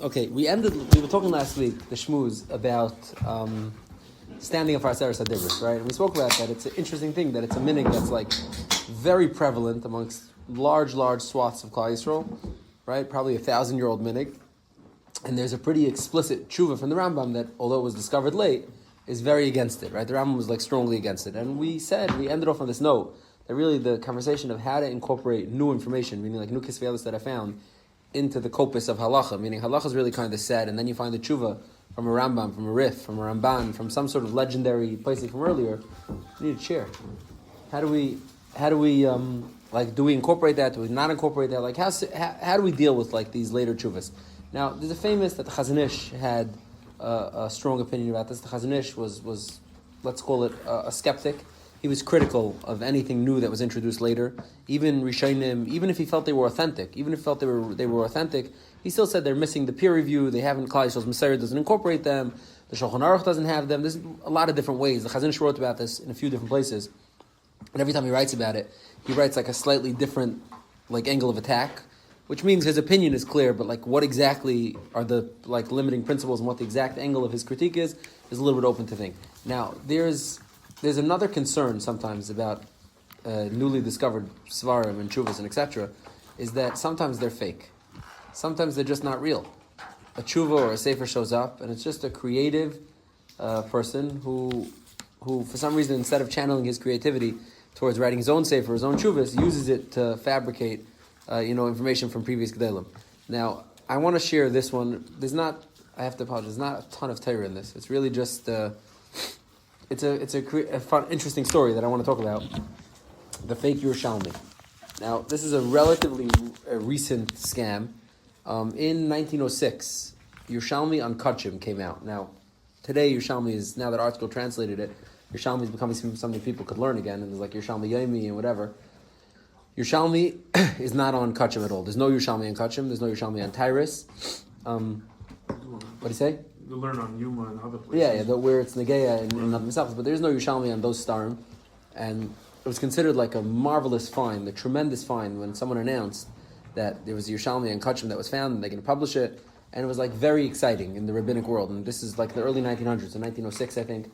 Okay, we were talking last week, the shmooze, about standing up for Aseres HaDibros, right? And we spoke about that. It's an interesting thing that it's a minig that's like very prevalent amongst large swaths of Klal Yisrael, right? Probably 1,000-year-old minig. And there's a pretty explicit tshuva from the Rambam that, although it was discovered late, is very against it, right? The Rambam was like strongly against it. And we ended off on this note, that really the conversation of how to incorporate new information, meaning like new kisvelis that I found, into the kopis of halacha, meaning halacha is really kind of set, and then you find the tshuva from a Rambam, from a Rif, from a Ramban, from some sort of legendary placing from earlier. You need a chair. How do we do we incorporate that? Do we not incorporate that? Like how do we deal with like these later tshuvas? Now, there's a famous that the Chazon Ish had a strong opinion about this. The Chazon Ish was let's call it a skeptic. He was critical of anything new that was introduced later. Even Rishonim, even if he felt they were authentic, even if he felt they were authentic, he still said they're missing the peer review. They haven't, Klal Yisrael's Messiah doesn't incorporate them. The Shulchan Aruch doesn't have them. There's a lot of different ways. The Chazon Ish wrote about this in a few different places. And every time he writes about it, he writes like a slightly different like angle of attack, which means his opinion is clear, but like what exactly are the like limiting principles and what the exact angle of his critique is a little bit open to think. Now, there's another concern sometimes about newly discovered svarim and tshuvas and etc. is that sometimes they're fake. Sometimes they're just not real. A tshuva or a sefer shows up and it's just a creative person who for some reason, instead of channeling his creativity towards writing his own sefer, his own tshuvas, uses it to fabricate information from previous gedolim. Now, I want to share this one. I have to apologize, there's not a ton of Torah in this. It's really just... It's a fun, interesting story that I want to talk about. The fake Yerushalmi. Now, this is a relatively recent scam. In 1906, Yerushalmi on Kodshim came out. Now, today Yerushalmi is, now that Article translated it, Yerushalmi is becoming something people could learn again, and there's like Yerushalmi Yomi and whatever. Yerushalmi is not on Kodshim at all. There's no Yerushalmi on Kodshim. There's no Yerushalmi on Tyrus. What do you say? You learn on Yuma and other places. Yeah, where it's Negeya and themselves, but there's no Yerushalmi on those starim, and it was considered like a marvelous find, a tremendous find when someone announced that there was a Yerushalmi and Kodshim that was found, and they're going to publish it, and it was like very exciting in the rabbinic world, and this is like the early 1900s, in 1906 I think,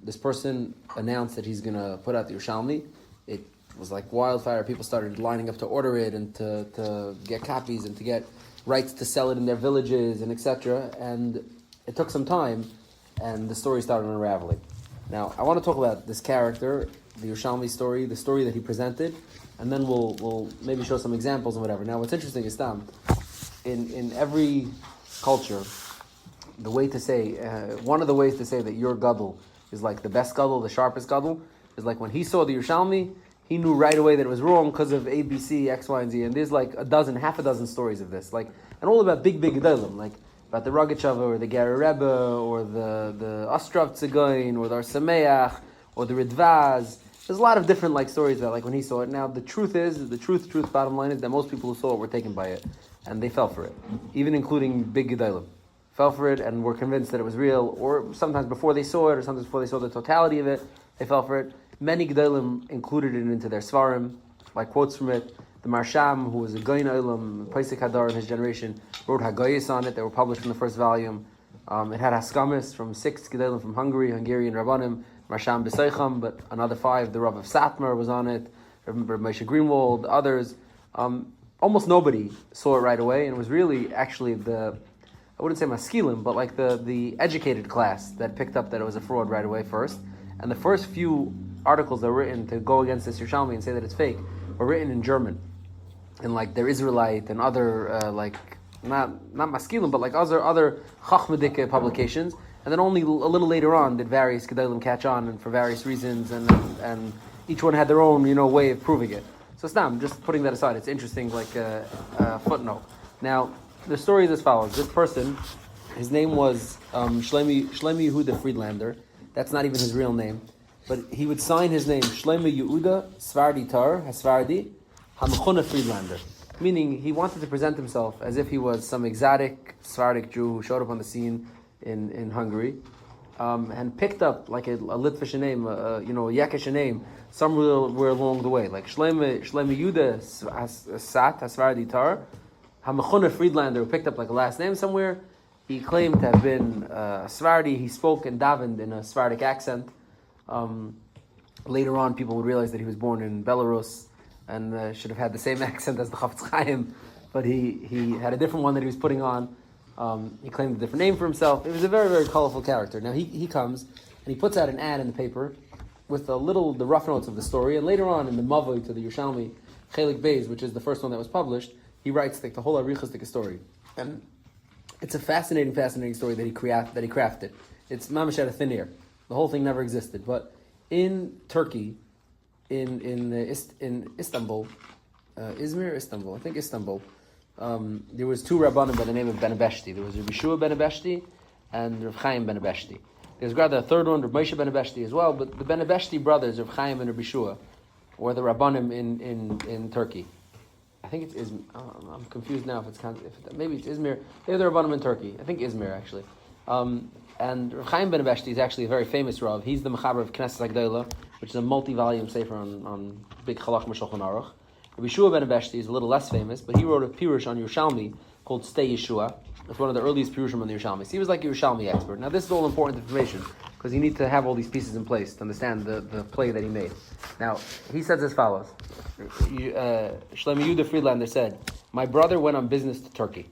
this person announced that he's going to put out the Yerushalmi. It was like wildfire, people started lining up to order it, and to get copies, and to get rights to sell it in their villages, and etc., and it took some time, and the story started unraveling. Now, I want to talk about this character, the Yerushalmi story, the story that he presented, and then we'll maybe show some examples and whatever. Now, what's interesting is, in every culture, the way to say, one of the ways to say that your gadol is like the best gadol, the sharpest gadol, is like when he saw the Yerushalmi, he knew right away that it was wrong because of A, B, C, X, Y, and Z. And there's like half a dozen stories of this, and all about big gedolim, like about the Rogatchover or the Ger Rebbe or the Ostrav Tzigoin or the Ar Sameach or the Ridvaz. There's a lot of different stories about when he saw it. Now the truth bottom line is that most people who saw it were taken by it, and they fell for it, even including big gedolim. Fell for it and were convinced that it was real, or sometimes before they saw it, or sometimes before they saw the totality of it, they fell for it. Many gedolim included it into their svarim, like quotes from it. The Marsham, who was a Goyin Olam, Paisik Hadar in his generation, wrote Hagoyis on it. They were published in the first volume. It had Haskamis from 6 gedolim from Hungarian Rabbanim, Marsham B'Seicham, but another 5, the Rav of Satmar was on it, Rav Moshe Greenwald, others. Almost nobody saw it right away, and it was really actually I wouldn't say maskilim, but like the educated class that picked up that it was a fraud right away first. And the first few articles that were written to go against this Yerushalmi and say that it's fake were written in German, in like their Israelite and other not maskilim, but like other chachmadik publications. And then only a little later on did various gedolim catch on, and for various reasons, and each one had their own way of proving it. So Stam, just putting that aside, it's interesting, like a footnote. Now the story is as follows: this person, his name was Shlomi Yehuda Friedlander. That's not even his real name, but he would sign his name Shlomi Yehuda Svardi Tar Hasvardi Hamchona Friedlander, meaning he wanted to present himself as if he was some exotic Sephardic Jew who showed up on the scene in Hungary, and picked up like a Litvish name, a Yakish name somewhere along the way, like Shlomi Yehuda Sat Hasvardi Tar Hamachuna Friedlander, who picked up like a last name somewhere. He claimed to have been Sephardi. He spoke and davened in a Sephardic accent. Later on, people would realize that he was born in Belarus and should have had the same accent as the Chafetz Chaim, but he had a different one that he was putting on. He claimed a different name for himself. It was a very, very colorful character. Now he comes and he puts out an ad in the paper with the rough notes of the story, and later on in the Mavoi to the Yerushalmi Chelik Beis, which is the first one that was published, he writes the whole Arichastik story. And it's a fascinating story that he crafted. It's mamash out of thin air. The whole thing never existed. But in Turkey, in Istanbul, Izmir, Istanbul, I think Istanbul, there was two Rabbanim by the name of Benabeshti. There was Rabbi Shua Benabeshti and Rav Chaim Benabeshti. There's rather a third one, Rav Moshe Benabeshti as well, but the Benabeshti brothers, Rav Chaim and Rabbi Shua, were the Rabbanim in Turkey. I think it's Izmir. I'm confused now maybe it's Izmir. They're the Rabbanim in Turkey. I think Izmir, actually. And Rav Chaim Benabeshti is actually a very famous Rav. He's the Mechaber of Knesset Agdola, which is a multi-volume sefer on big Chalach Shulchan Aruch. Rabbi Shua Benabeshti is a little less famous, but he wrote a pirush on Yerushalmi called Stay Yeshua. It's one of the earliest pirushim on the Yerushalmi. So he was like a Yerushalmi expert. Now this is all important information because you need to have all these pieces in place to understand the play that he made. Now he says as follows: Shlomo Yehuda Friedlander said, "My brother went on business to Turkey.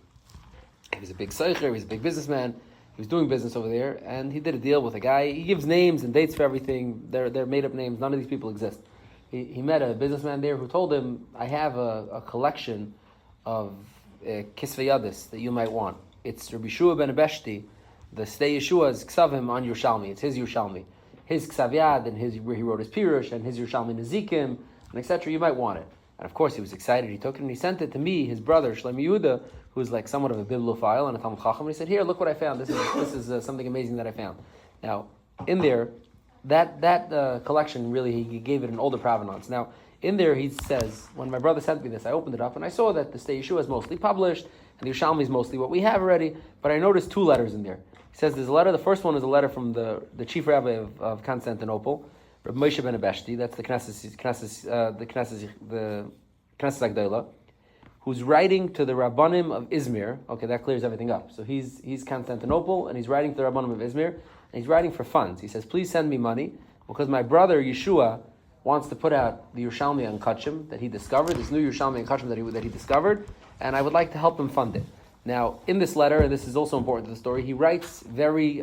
He was a big seicher, he was a big businessman. He was doing business over there, and he did a deal with a guy. He gives names and dates for everything. They're made up names. None of these people exist. He met a businessman there who told him, I have a collection of Kisvei Yadis that you might want. It's Rabbi Shua ben Abeshti, the Stay Yeshua's Ksavim on Yerushalmi. It's his Yerushalmi. His Ksav Yad, and where he wrote his Pirush, and his Yerushalmi Nezikim, and etc. You might want it. And of course he was excited. He took it and he sent it to me, his brother, Shlomo Yehuda, who's like somewhat of a bibliophile and a Talmud Chacham. And he said, here, look what I found. This is something amazing that I found. Now, in there, that collection, really, he gave it an older provenance. Now, in there, he says, when my brother sent me this, I opened it up, and I saw that the Stay Yeshua is mostly published, and the Yerushalmi is mostly what we have already, but I noticed two letters in there. He says there's a letter. The first one is a letter from the chief rabbi of Constantinople, Rav Moshe ben Abeshti. That's the Knesset Agdola, who's writing to the Rabbanim of Izmir. Okay, that clears everything up. So he's Constantinople, and he's writing to the Rabbanim of Izmir, and he's writing for funds. He says, please send me money, because my brother Yeshua wants to put out the Yerushalmi on Kodshim that he discovered, this new Yerushalmi on Kodshim that he discovered, and I would like to help him fund it. Now, in this letter, and this is also important to the story, he writes very,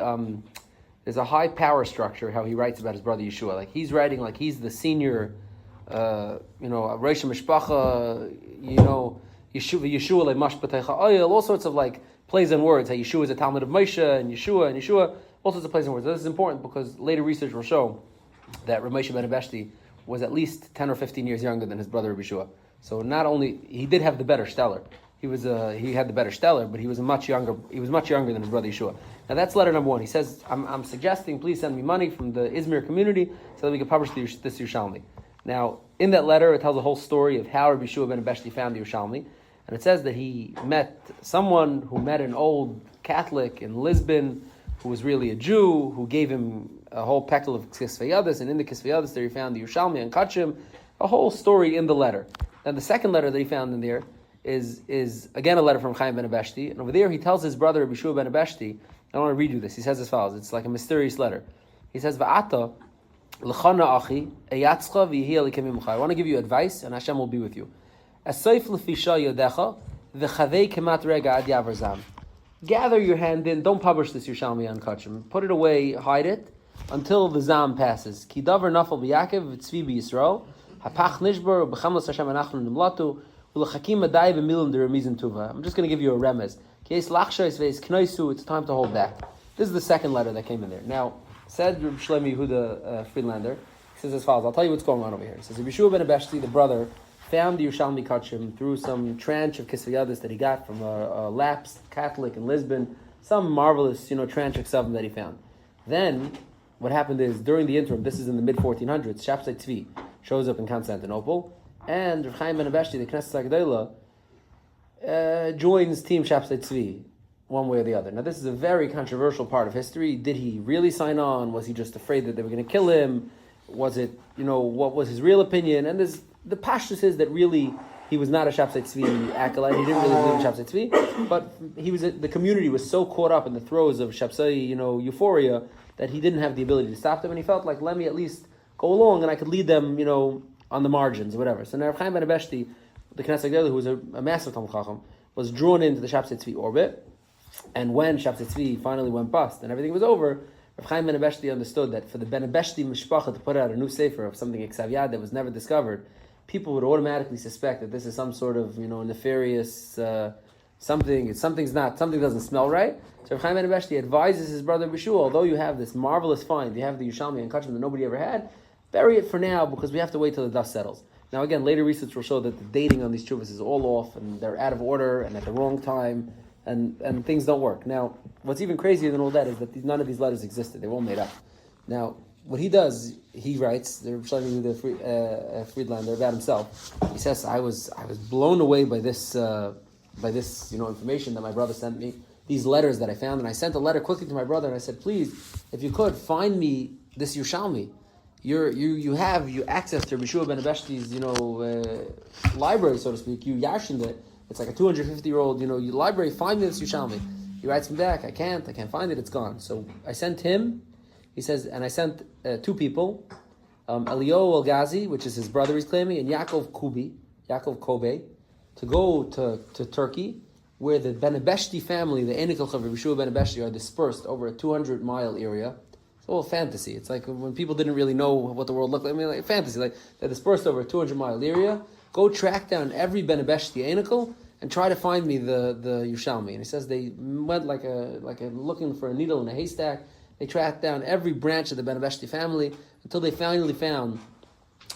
there's a high power structure how he writes about his brother Yeshua. Like he's writing like he's the senior, Rosh Mishpacha, Yeshua le'mash b'teicha oyel, all sorts of like plays on words. How Yeshua is a Talmud of Moshe, and Yeshua, all sorts of plays on words. This is important because later research will show that Rav Moshe ben Abeshti was at least 10 or 15 years younger than his brother Rabbi Yeshua. So not only he did have the better stellar, he had the better stellar, but he was much younger than his brother Yeshua. Now that's letter number one. He says, I'm suggesting please send me money from the Izmir community so that we can publish this Yerushalmi. Now in that letter it tells a whole story of how Rabbi Yeshua ben Abeshti found the Yerushalmi, and it says that he met someone who met an old Catholic in Lisbon who was really a Jew, who gave him a whole pekel of Kisvei Yadis, and in the Kisvei Yadis there he found the Yerushalmi and Kodshim, a whole story in the letter. And the second letter that he found in there is again a letter from Chaim ben Abeshti, and over there he tells his brother Rabbi Shua ben Abeshti, I want to read you this. He says as follows. It's like a mysterious letter. He says, Va'ata l'chana achi eyatzcha v'yihi elikim imcha. I want to give you advice, and Hashem will be with you. Asayf l'fisha yodecha v'chavei kemat rega ad yavar zam. Gather your hand in. Don't publish this Yerushalmi on Kodshim. Put it away. Hide it until the zam passes. Ki davar nafal b'Yaakov v'tzvi b'Yisrael hapach nishbar b'chamlas Hashem anachnu nimlatu u'lechakim adai b'milim de'remizim tuva. I'm just going to give you a remez. It's time to hold back. This is the second letter that came in there. Now, said Reb Shlomo Yehuda Friedlander, he says as follows. I'll tell you what's going on over here. He says, Rabbi Yeshua ben Abeshti, the brother, found the Yerushalmi Kodshim through some tranche of Kisvei Yadis that he got from a lapsed Catholic in Lisbon, some marvelous, tranche of Ksavim that he found. Then, what happened is, during the interim, this is in the mid-1400s, Shapsai Tzvi shows up in Constantinople, and Reb Chaim ben Abeshti, the Knesset Agdola, joins Team Shapsai Tzvi, one way or the other. Now this is a very controversial part of history. Did he really sign on? Was he just afraid that they were going to kill him? Was it, what was his real opinion? And the pashtus is that really he was not a Shapsei Tzvi acolyte. He didn't really believe in Shapsei Tzvi, but the community was so caught up in the throes of Shapsei, euphoria, that he didn't have the ability to stop them, and he felt like, let me at least go along, and I could lead them, on the margins or whatever. So now Rav Chaim ben Abeshti, the Knesset Gedolah, who was a massive Talmid Chacham, was drawn into the Shapsei Tzvi orbit, and when Shapsei Tzvi finally went bust and everything was over, Rav Chaim ben Abeshti understood that for the Ben Abeshti Mishpacha to put out a new sefer of something Eksav Yad that was never discovered, people would automatically suspect that this is some sort of nefarious something. Something doesn't smell right. So Rav Chaim ben Abeshti advises his brother Bishua, although you have this marvelous find, you have the Yerushalmi and Kodshim that nobody ever had, bury it for now because we have to wait till the dust settles. Now again, later research will show that the dating on these chuvas is all off and they're out of order and at the wrong time and things don't work. Now, what's even crazier than all that is that none of these letters existed. They were all made up. Now, what he does, he writes, the Yerushalmi, the Friedlander, about himself. He says, I was blown away by this information that my brother sent me, these letters that I found, and I sent a letter quickly to my brother and I said, please, if you could, find me this Yerushalmi. You have access to Bishua ben Abeshti's library, so to speak. You yashined it. It's like a 250-year-old library. Find me this Yerushalmi. He writes me back. I can't find it. It's gone. So I sent him. He says, and I sent two people, Elio El-Ghazi, which is his brother he's claiming, and Yaakov Kobe, to go to Turkey, where the Ben Abeshti family, the Enikel of Bishua ben Abeshti, are dispersed over a 200-mile area. It's all fantasy. It's like when people didn't really know what the world looked like. I mean, like fantasy. Like they're dispersed over a 200-mile area. Go track down every Ben Abeshti Enikel and try to find me the Yerushalmi. And he says they went like a looking for a needle in a haystack. They tracked down every branch of the Ben Abeshti family until they finally found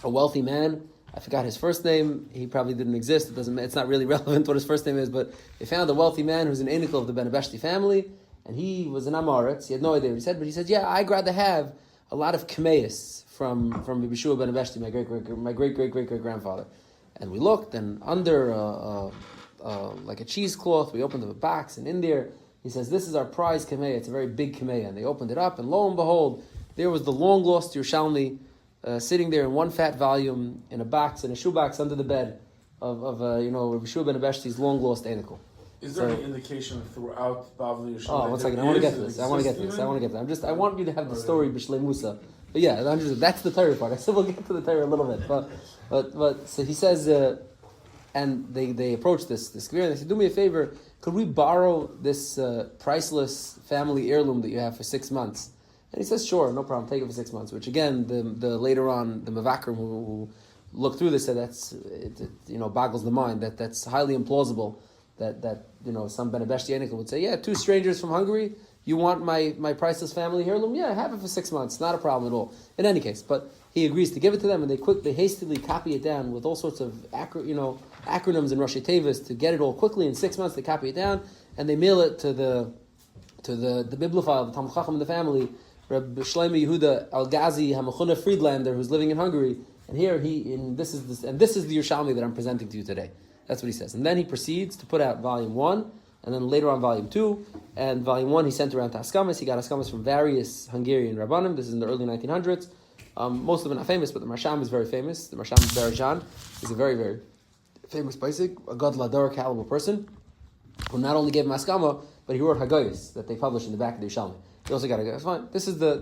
a wealthy man. I forgot his first name. He probably didn't exist. It's not really relevant what his first name is, but they found a wealthy man who's an Enikel of the Ben Abeshti family. And he was an Amoritz. He had no idea what he said, but he said, "Yeah, I'd rather have a lot of kameis from Bishua ben Abeshti, my great grandfather." And we looked, and under like a cheesecloth, we opened up a box, and in there he says, "This is our prize kamei. It's a very big kamei." And they opened it up, and lo and behold, there was the long lost Yerushalmi sitting there in one fat volume in a box, in a shoebox under the bed of Bishua ben Abeshti's long lost anicle. Is there any indication throughout Bavli Yerushalmi? Oh, one second. I want to get to this. I want I want you to have the story B'Shlei Musa. But yeah, that's the Torah part. I said we'll get to the Torah a little bit. But so he says, and they approach this Gvir and they say, do me a favor, could we borrow this priceless family heirloom that you have for 6 months? And he says, sure, no problem, take it for 6 months. Which again, the later on, the Mavakrim who looked through this said it boggles the mind, that's highly implausible. That some Ben Abeshti Enikel would say, yeah, 2 strangers from Hungary, you want my priceless family heirloom? Yeah, have it for 6 months, not a problem at all. In any case, but he agrees to give it to them, and they hastily copy it down with all sorts of acronyms and Rashi Tevis to get it all quickly. In 6 months, they copy it down and they mail it to the bibliophile, the Talmid Chacham in the family, Reb Shlomo Yehuda Al-Ghazi Hamachuna Friedlander, who's living in Hungary. And here this is the Yerushalmi that I'm presenting to you today. That's what he says. And then he proceeds to put out volume 1, and then later on volume 2. And volume 1 he sent around to Askamas. He got Askamas from various Hungarian Rabbanim. This is in the early 1900s. Most of them are not famous, but the Marsham is very famous. The Marsham Barajan is a very, very famous Paisik, a Gadol Hador caliber person, who not only gave him Askama, but he wrote Haggayos that they published in the back of the Yerushalmi. He also got Haggayos. Fine.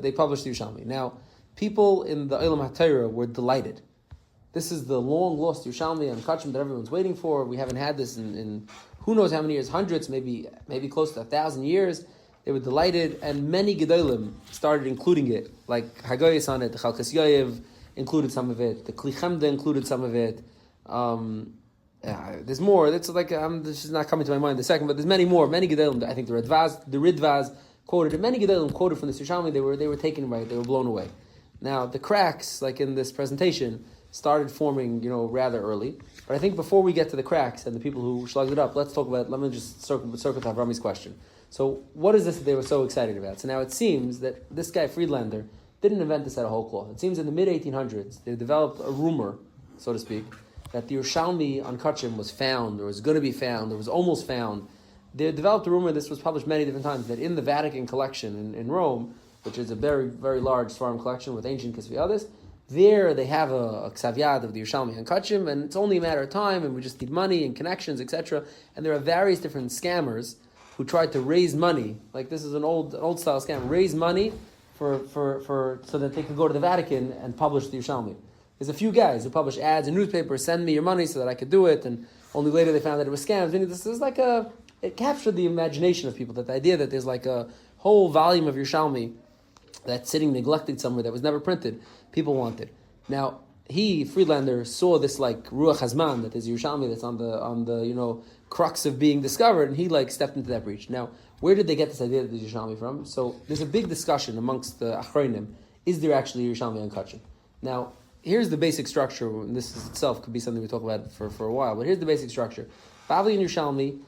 They published the Yerushalmi. Now, people in the Olam HaTorah were delighted. This is the long-lost Yerushalmi and Kodshim that everyone's waiting for. We haven't had this in who knows how many years, hundreds, maybe close to 1,000 years. They were delighted, and many Gedolim started including it, like Haggayos on it, the Chalkas Yoyev included some of it, the Kli Chemda included some of it. There's more. It's like, this is not coming to my mind in a second, but there's many more. Many Gedolim, I think the Ridvaz quoted, and many Gedolim quoted from this Yerushalmi, they were taken by it, they were blown away. Now, the cracks, like in this presentation, started forming, rather early. But I think before we get to the cracks and the people who slugged it up, let me just circle to Avrami's question. So what is this that they were so excited about? So now it seems that this guy, Friedlander, didn't invent this out of whole cloth. It seems in the mid-1800s, they developed a rumor, so to speak, that the Yerushalmi on Kodshim was found, or was going to be found, or was almost found. They developed a rumor, this was published many different times, that in the Vatican collection in Rome, which is a very, very large Svarim collection with ancient Kisvei others, There they have a ksav yad of the Yerushalmi and Kodshim, and it's only a matter of time, and we just need money and connections, etc. And there are various different scammers who tried to raise money, like this is an old style scam, raise money for so that they could go to the Vatican and publish the Yerushalmi. There's a few guys who publish ads in newspapers, send me your money so that I could do it, and only later they found that it was scams. I mean, this is like it captured the imagination of people, that the idea that there's like a whole volume of Yerushalmi that's sitting neglected somewhere that was never printed, people wanted. Now, Friedlander, saw this like Ruach Hazman, that there's Yerushalmi that's on the crux of being discovered, and he like stepped into that breach. Now, where did they get this idea that there's Yerushalmi from? So there's a big discussion amongst the Achronim, is there actually Yerushalmi on Kodshim? Now, here's the basic structure, and this itself could be something we talk about for a while, but here's the basic structure. Bavli and Yerushalmi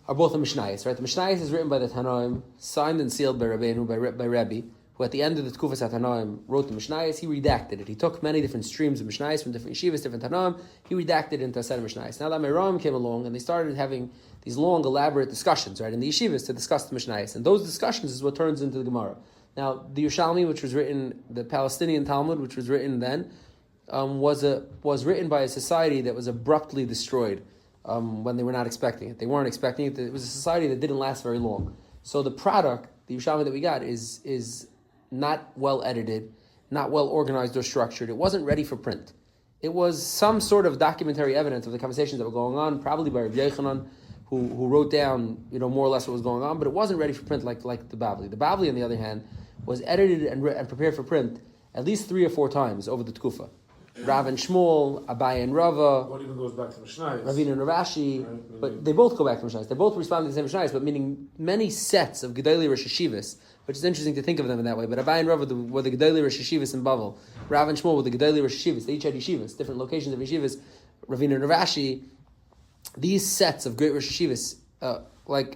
are both a Mishnayos, right? The Mishnayos is written by the Tanoim, signed and sealed by Rabbeinu, by Rebbe, who at the end of the Tkufas HaTanoim wrote the Mishnayos. He redacted it. He took many different streams of Mishnayos from different yeshivas, different Tanoim. He redacted it into a set of Mishnayos. Now the Amoraim came along and they started having these long, elaborate discussions, right, in the yeshivas to discuss the Mishnayos. And those discussions is what turns into the Gemara. Now the Yerushalmi, which was written, the Palestinian Talmud, which was written then, was written by a society that was abruptly destroyed when they were not expecting it. They weren't expecting it. It was a society that didn't last very long. So the product, the Yerushalmi that we got, is not well edited, not well organized or structured. It wasn't ready for print. It was some sort of documentary evidence of the conversations that were going on, probably by Rabbi Yochanan, who wrote down, more or less what was going on, but it wasn't ready for print like the Bavli. The Bavli, on the other hand, was edited and prepared for print at least 3 or 4 times over the Tkufa. Rav and Shmuel, Abai and Rava. What even goes back to Mishnayos? Ravina and Ravashi, right, but they both go back to Mishnayos. They both respond to the same Mishnayos, but meaning many sets of Gedolei Rosh Hashivas, which is interesting to think of them in that way. But Abai and Rava were the Gedolei Rosh Hashivas in Bavel. Rav and Shmuel were the Gedolei Rosh Hashivas. They each had yeshivas, different locations of yeshivas. Ravina and Ravashi, these sets of great Rosh Hashivas,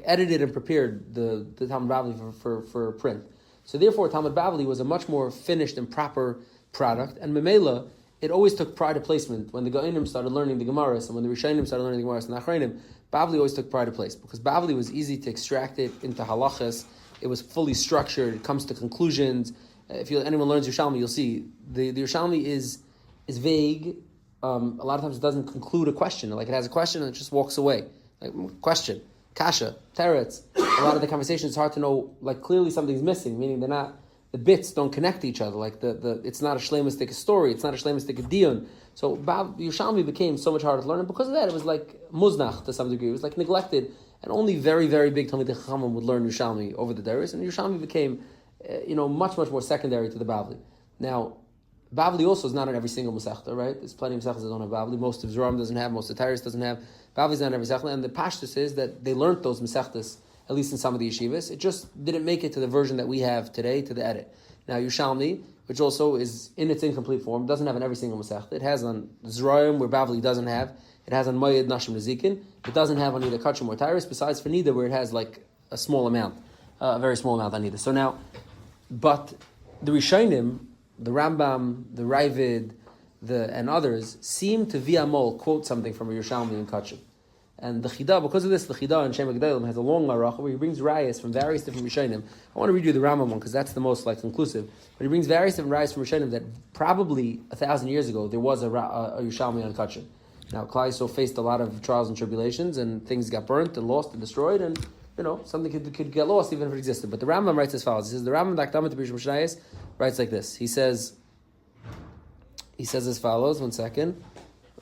edited and prepared the Talmud Bavli for print. So therefore, Talmud Bavli was a much more finished and proper product, and Memela, it always took pride of placement. When the Gaonim started learning the Gemaras, and when the Rishonim started learning the Gemaras and the Achronim, Bavli always took pride of place, because Bavli was easy to extract it into halachas. It was fully structured. It comes to conclusions. If anyone learns Yerushalmi, you'll see the Yerushalmi is vague. A lot of times it doesn't conclude a question. Like it has a question and it just walks away. Like question, kasha, teretz. A lot of the conversation is hard to know. Like clearly something's missing, meaning the bits don't connect to each other. Like it's not a shleimistic story. It's not a shleimistic diyun. So Yerushalmi became so much harder to learn, and because of that, it was like muznach to some degree. It was like neglected, and only very, very big Talmidei Chachamim would learn Yerushalmi over the Deiros, and Yerushalmi became, much, much more secondary to the Bavli. Now, Bavli also is not on every single Masechta, right? There's plenty of Masechtas that don't have Bavli. Most of Zoram doesn't have, most of Tyrus doesn't have. Bavli's not on every Masechta, and the Pashtus is that they learned those Masechtas, at least in some of the yeshivas. It just didn't make it to the version that we have today, to the edit. Now, Yerushalmi, which also is in its incomplete form, doesn't have on every single Masechta. It has on Zroim, where Bavli doesn't have. It has on Moyed, Nashim, Nezikin. It doesn't have on either Kodshim or Tyrus, besides for Nida, where it has like a small amount, a very small amount on Nida. So now, but the Rishonim, the Rambam, the Ravid, and others seem to via Mol quote something from a Yerushalmi and Kodshim. And the Chida, because of this, the Chida in Shem HaGedolim has a long marach where he brings rayas from various different Rishonim. I want to read you the Rambam one because that's the most conclusive. But he brings various different rayas from Rishonim that probably 1,000 years ago there was a Yerushalmi and Kodshim. Now, Klal Yisrael faced a lot of trials and tribulations, and things got burnt and lost and destroyed, and something could get lost even if it existed. But the Rambam writes as follows. He says the Rambam Dakdamat B'Rishon Mishnayos writes like this. He says as follows. 1 second.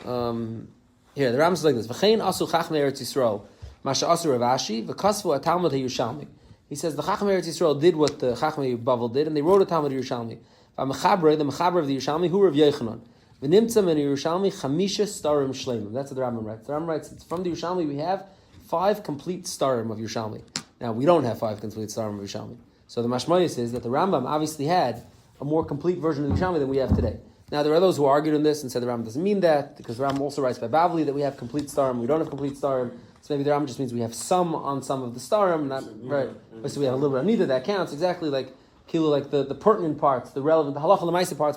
Here, the Rambam says like this. V'chein asu chachmei Eretz Yisrael, masha asu Ravashi, v'kasvu a Talmud HaYerushalmi. He says the Chachmei Eretz Yisrael did what the Chachmei Bavel did, and they wrote a Talmud HaYerushalmi. V'mechaber, the mechaber of the Yerushalmi, who Rav Yochanan. V'nimtza min Yerushalmi chamisha starim shleimim. That's what the Rambam writes. The Rambam writes, it's from the Yerushalmi we have 5 complete starim of Yerushalmi. Now, we don't have 5 complete starim of Yerushalmi. So the Mashmayis is that the Rambam obviously had a more complete version of Yerushalmi than we have today. Now, there are those who argued on this and said the Rambam doesn't mean that, because the Rambam also writes by Bavli that we have complete starim, we don't have complete starim. So maybe the Rambam just means we have some on some of the starim, not right. So we have a little bit of neither. That counts exactly like the pertinent parts, the relevant, the halacha l'maisa parts,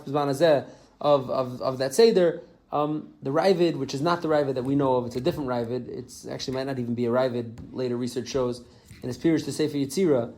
of that seder. The Ravid, which is not the Ravid that we know of, it's a different Ravid. It's actually might not even be a Ravid. Later research shows in his Pirush to Sefer Yetzirah,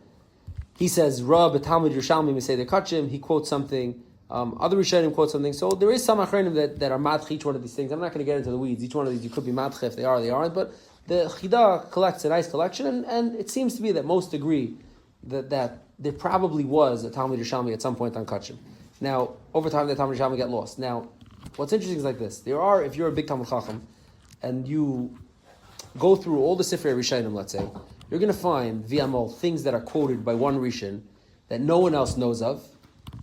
he says Ra b'Talmud Yerushalmi Meseder Kodshim. He quotes something Other Rishonim quote something. So there is some Achronim that are madch each one of these things. I'm not going to get into the weeds. Each one of these you could be madch if they are or they aren't. But the Chida collects a nice collection, and it seems to be that most agree that there probably was a Talmud Yerushalmi at some point on Kodshim. Now, over time, the Talmud Yerushalmi got lost. Now, what's interesting is like this. If you're a big Talmud Chacham, and you go through all the Sifrei Rishonim, let's say, you're going to find, v'amol, things that are quoted by one Rishon that no one else knows of,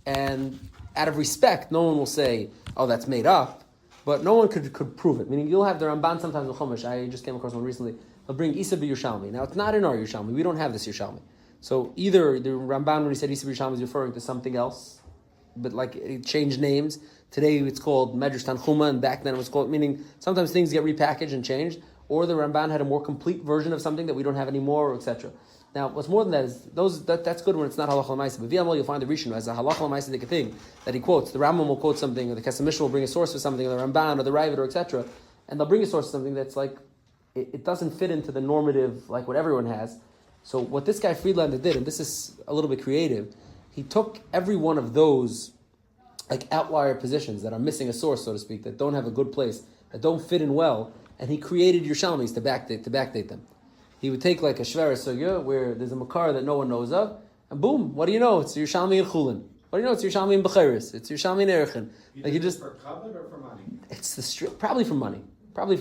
and out of respect, no one will say, oh, that's made up, but no one could prove it. Meaning, you'll have the Ramban sometimes in Chumash. I just came across one recently. They'll bring Isa b'Yerushalmi. Now, it's not in our Yerushalmi. We don't have this Yerushalmi. So either the Ramban, when he said Isa b'Yerushalmi, is referring to something else, but like it changed names. Today it's called Medrash Tanchuma, and back then it was called, meaning sometimes things get repackaged and changed, or the Ramban had a more complete version of something that we don't have anymore, etc. Now, what's more than that is that's good when it's not halacha l'maisa. But v'amol, you'll find the Rishon as a halacha l'maisa thing that he quotes. The Rambam will quote something, or the Kesef Mishnah will bring a source for something, or the Ramban, or the Ravid, or etc. And they'll bring a source for something that's like it doesn't fit into the normative like what everyone has. So what this guy Friedlander did, and this is a little bit creative, he took every one of those like outlier positions that are missing a source, so to speak, that don't have a good place, that don't fit in well, and he created Yerushalmis to backdate them. He would take like a Shvera Sugya, where there's a Makar that no one knows of, and boom, what do you know? It's Yerushalmi in Chulin. What do you know? It's Yerushalmi in Bechiris. It's Yerushalmi in Erechin. Like you just for covet or for money? It's probably for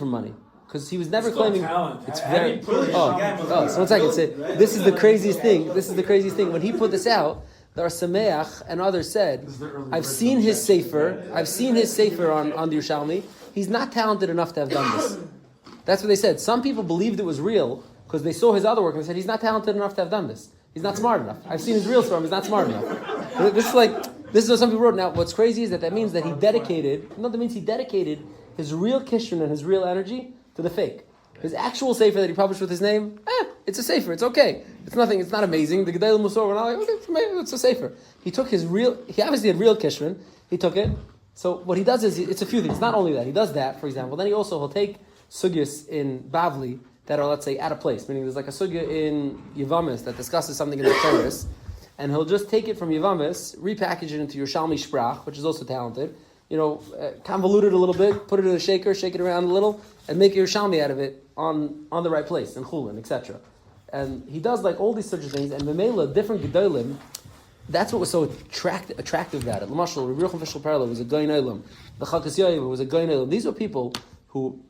money. Because he was never claiming. Talent. It's very. So one second. This is the craziest thing. When he put this out, the Sameach and others said, I've seen his sefer on the Yerushalmi. He's not talented enough to have done this. That's what they said. Some people believed it was real because they saw his other work and they said, he's not talented enough to have done this. He's not smart enough. I've seen his real form. He's not smart enough. This is what some people wrote. Now, what's crazy is that means that he dedicated his real kishron and his real energy to the fake. His actual sefer that he published with his name, it's a sefer. It's okay. It's nothing. It's not amazing. The Gedei Musor were not like, okay, it's a sefer. He took he obviously had real kishron. He took it. So what he does is, it's a few things. Not only that, he does that, for example. Then he'll take sugyas in Bavli that are, let's say, out of place. Meaning there's like a sugya in Yevamis that discusses something in the Torahs, and he'll just take it from Yevamis, repackage it into Yerushalmi Sprach, which is also talented, convolute it a little bit, put it in a shaker, shake it around a little, and make Yerushalmi out of it on the right place, in Chulin, etc. And he does like all these such things, and Memela, different Gedolim, that's what was so attractive about it. L'mashal, Rabbi Yochanan Fishel Perla was a Goyin Olam. The Chalkas Yoyev was a Goyin Olam. These were people who,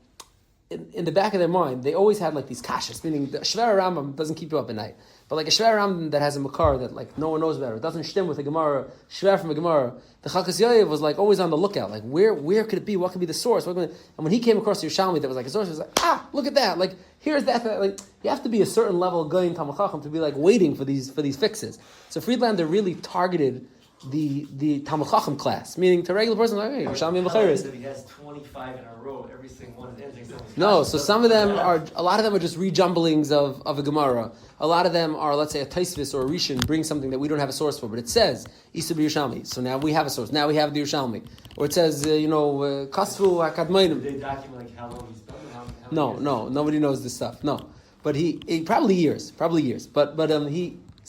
in the back of their mind, they always had like these kashas, meaning the Shver Rambam doesn't keep you up at night. But like a Shver Rambam that has a Makar that like no one knows about it doesn't stem with a Gemara, Shver from a Gemara. The Chalkas Yoyev was like always on the lookout, like where could it be? What could be the source? And when he came across Yerushalmi that was like a source, he was like, look at that! Like here's that. Like you have to be a certain level of Goyin Talmud Chacham to be like waiting for these fixes. So Friedlander really targeted the Talmud Chacham class, meaning to a regular person like, hey, Yerushalmi and Bechiris. He has 25 in a row. Every single one is interesting. No, so a lot of them are just rejumblings of a Gemara. A lot of them are, let's say, a Taisvis or a Rishon brings something that we don't have a source for, but it says Isa b'Yerushalmi. So now we have a source. Now we have the Yerushalmi. Or it says, Kasvu HaKadmainim. Did they document like how long he's done it? No, nobody knows this stuff. No, but he probably years. But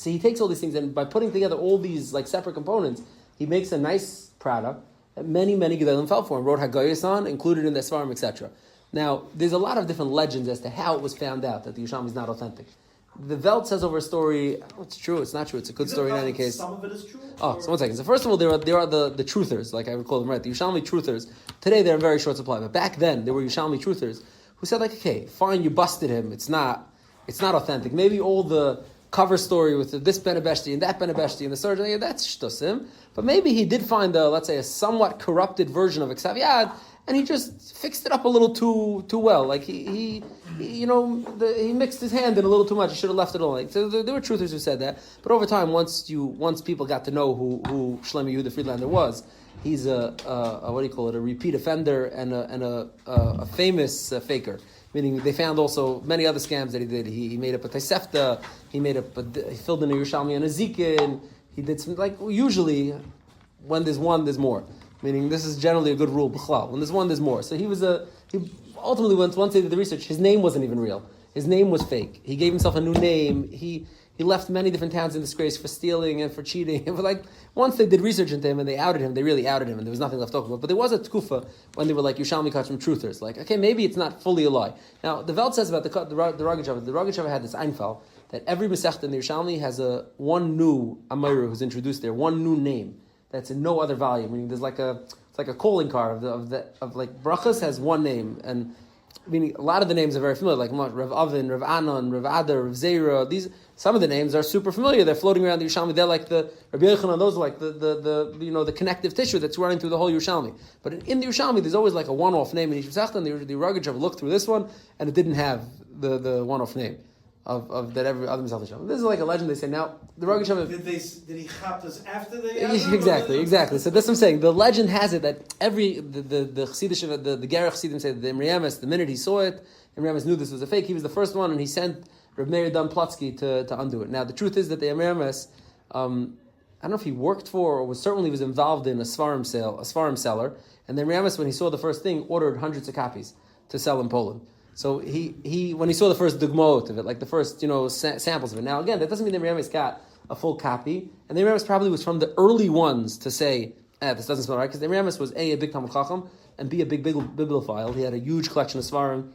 he takes all these things, and by putting together all these like separate components, he makes a nice product that many Gedolim fell for and wrote Hagayos on, included in the Svarim, etc. Now, there's a lot of different legends as to how it was found out that the Yerushalmi is not authentic. The Welt says over a story, it's true, it's not true, it's a good story in any case. Some of it is true? So one second. So first of all, there are the truthers, like I would call them, right? The Yerushalmi truthers. Today they're in very short supply, but back then there were Yerushalmi truthers who said like, okay, fine, you busted him, it's not authentic. Maybe all the cover story with this Benabeshti and that Benabeshti and the surgeon, that's shtusim. But maybe he did find let's say, a somewhat corrupted version of Eksav Yad, and he just fixed it up a little too well. Like he mixed his hand in a little too much. He should have left it alone. So there were truthers who said that. But over time, once people got to know who Shlomo Yehuda Friedlander was, he's a repeat offender and a famous faker. Meaning they found also many other scams that he did. He made up a Tosefta, he filled in a Yerushalmi and a Zikin, he did some, like, usually, when there's one, there's more. Meaning this is generally a good rule, b'chlal. When there's one, there's more. So he ultimately, once they did the research, his name wasn't even real. His name was fake. He gave himself a new name. He He left many different towns in disgrace for stealing and for cheating. And for like, once they did research into him and they outed him, they really outed him, and there was nothing left to talk about. But there was a tkufa when they were like Yerushalmi Kodshim truthers. Like, okay, maybe it's not fully a lie. Now, the Welt says about the Rogatchover. The Rogatchover had this Einfall that every Masechta in the Yerushalmi has one new Amira who's introduced there, one new name that's in no other volume. Meaning, there's like it's like a calling card of like Brachas has one name, and meaning a lot of the names are very familiar, like Rav Avin, Rav Anon, Rav Adar, Rav Zera. Some of the names are super familiar. They're floating around the Yerushalmi. They're like the Rabbi Yochanan. Those are like the connective tissue that's running through the whole Yerushalmi. But in the Yerushalmi, there's always like a one-off name in each Masechta, and the Rogatchover looked through this one, and it didn't have the one-off name of that every other Masechta. This is like a legend. They say now the Rogatchover. Did he chop this after they? Exactly. So that's what I'm saying. The legend has it that the Chassidish, the Gerach Chassidim say that the Imre Emes, the minute he saw it, Imre Emes knew this was a fake. He was the first one, and he sent Reb Meir Dan Plotsky to undo it. Now the truth is that the Imre Emes, I don't know if he worked for or certainly was involved in a Svarim seller, and the Imre Emes, when he saw the first thing, ordered hundreds of copies to sell in Poland. So he when he saw the first dugmaot of it, like the first samples of it. Now again, that doesn't mean the Imre Emes got a full copy, and the Imre Emes probably was from the early ones to say, this doesn't smell right, because the Imre Emes was a big Talmud Chacham, and B, a big bibliophile. He had a huge collection of Svarim.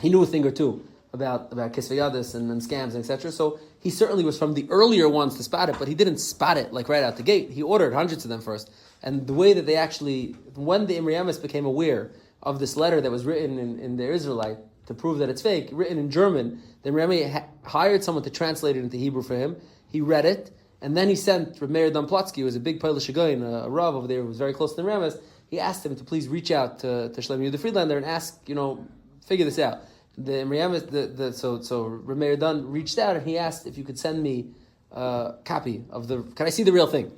He knew a thing or two about Kisvei Yadis and scams and etc. So he certainly was from the earlier ones to spot it, but he didn't spot it like right out the gate. He ordered hundreds of them first, and the way that they actually, when the Imre Emes became aware of this letter that was written in the Israelite to prove that it's fake, written in German, then Imre Emes hired someone to translate it into Hebrew for him. He read it, and then he sent Reb Meir Dan Plotsky, who was a big Polish Goyin, a Rav over there who was very close to the Imre Emes. He asked him to please reach out to Shlomo Yehuda Friedlander and ask, figure this out. The Imre Emes, so Reb Meir Dan reached out and he asked if you could send me a copy of can I see the real thing?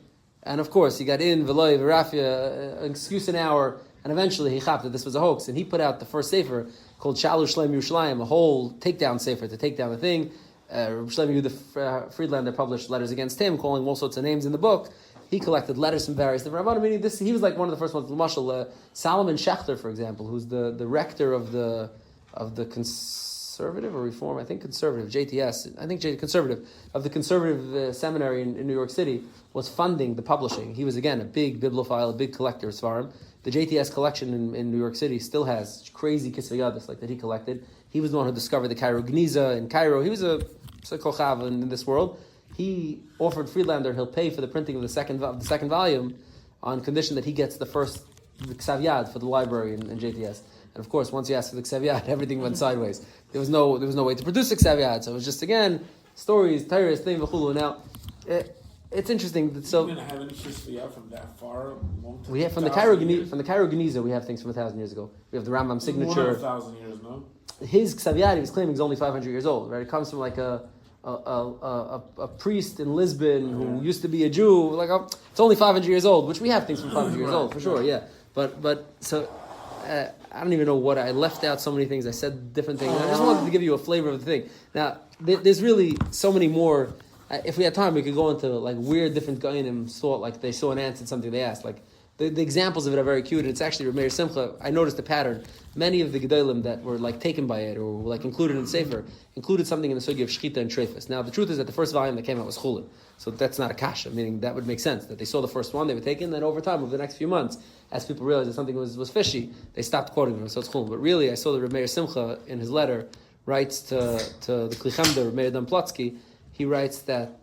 And of course, he got in, Veloy, Verafia, an excuse an hour, and eventually he chapped that this was a hoax, and he put out the first sefer called Shalu Shleim Yerushalayim, a whole takedown sefer to take down the thing. Shlomo Yehuda Friedlander published letters against him, calling all sorts of names in the book. He collected letters from various different Rabbanim. Meaning he was like one of the first ones. Mashal, Solomon Schechter, for example, who's the rector of the conservative or reform, I think conservative, JTS, I think conservative, of the conservative seminary in New York City, was funding the publishing. He was, again, a big bibliophile, a big collector of Svarim. The JTS collection in New York City still has crazy Kisvei Yadis like that he collected. He was the one who discovered the Cairo Geniza in Cairo. He was a kochav in this world. He offered Friedlander he'll pay for the printing of the second volume on condition that he gets the first Ksav Yad for the library in JTS. And of course, once you asked for the Ksav Yad, everything went sideways. There was no way to produce a Ksav Yad, so it was just, again, stories, Tyrus, thing, v'chulu. Now, it's interesting. So you didn't have any history out from that far. We have from the Cairo Geniza. We have things from 1,000 years ago. We have the Rambam signature. More than 1,000 years, no? His Ksav Yad, he was claiming, is only 500 years old. Right? It comes from like a priest in Lisbon who used to be a Jew. Like it's only 500 years old, which we have things from 500 years old for sure. Yeah, but so. I don't even know what I left out. So many things. I said different things. I just wanted to give you a flavor of the thing. Now, there's really so many more. If we had time, we could go into like weird different Goyinim thought, like they saw an answer to something they asked. Like the examples of it are very cute. And it's actually Reb Meir Simcha. I noticed a pattern. Many of the Gedolim that were like taken by it or like included in the Sefer included something in the sugi of Shechita and Treifus. Now, the truth is that the first volume that came out was Chulin. So that's not a kasha, meaning that would make sense, that they saw the first one, they were taken, then over time, over the next few months, as people realized that something was fishy, they stopped quoting them, so it's Chulin. But really, I saw that Reb Meir Simcha, in his letter, writes to the Klichemder, Reb Meir Dan Plotsky, he writes that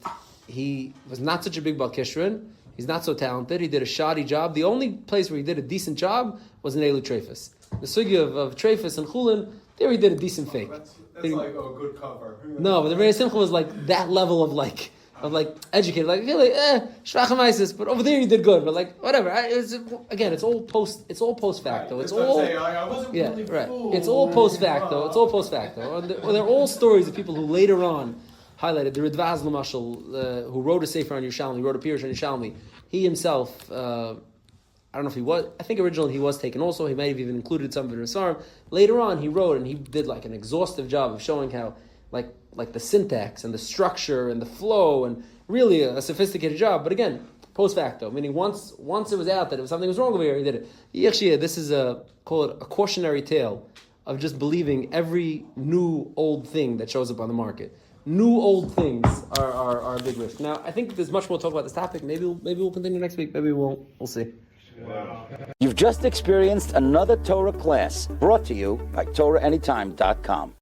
he was not such a big Baal Kishrin, he's not so talented, he did a shoddy job. The only place where he did a decent job was in Elu Treifus. The sugi of Treifus and Chulin, there he did a decent fake. That's like a good cover. No, but the Reb Meir Simcha was like that level of educated, like really, shvachim isis, but over there you did good, but like whatever. It's all post facto. It's all It's all post facto. They're all stories of people who later on highlighted. The Ridvaz Lamashal, who wrote a sefer on Yerushalmi, wrote a pirush on Yerushalmi. He himself, I don't know if he was. I think originally he was taken also. He might have even included some of it in his farm. Later on, he wrote and he did like an exhaustive job of showing how like the syntax and the structure and the flow and really a sophisticated job. But again, post facto, meaning once it was out that something was wrong over here, he did it. Actually, this is call it a cautionary tale of just believing every new old thing that shows up on the market. new old things are a big risk. Now, I think there's much more to talk about this topic. Maybe we'll continue next week. Maybe we won't. We'll see. Wow. You've just experienced another Torah class brought to you by TorahAnytime.com.